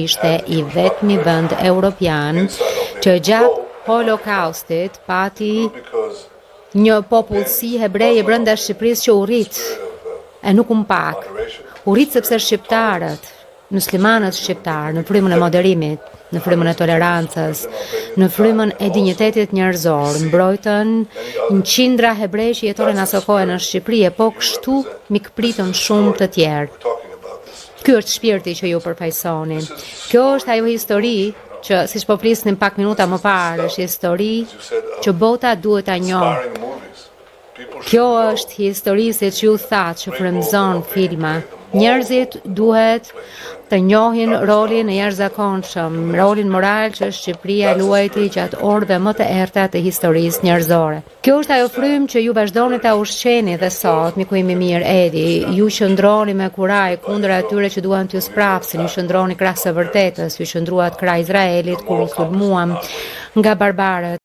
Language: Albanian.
ishte i vetmi vend europian që gjatë Holokaustit pati një popullsi hebreje brenda Shqipërisë që u rrit, e nuk pak. U rrit sepse shqiptarët, muslimanët shqiptarë, në frymën e moderimit, në frymën e tolerancës, në frymën e dinjitetit njerëzor, mbrojtën një qindra hebrej që jetonin aso kohë në Shqipëri, e po kështu mikpritën shumë të tjerë. Ky është shpirti që ju përfaqësoni. Kjo është ajo histori që, siç po flisnim pak minuta më parë, është histori që bota duhet ta njohë. Kjo është histori, siç ju thatë, që frymëzon filma. Njerëzit duhet të njohin rolin e jashtëzakonshëm, rolin moral që Shqipëria luajti gjatë orëve më të errta të historisë njerëzore. Kjo është ajo frymë që ju vazhdoni ta ushqeni dhe sot, miku im i mirë Edi, ju qëndroni me kuraj kundër atyre që duan t'ju sprapsin, ju qëndroni krah së vërtetës, ju qëndruat krah Izraelit kur u sulmuam nga barbarët.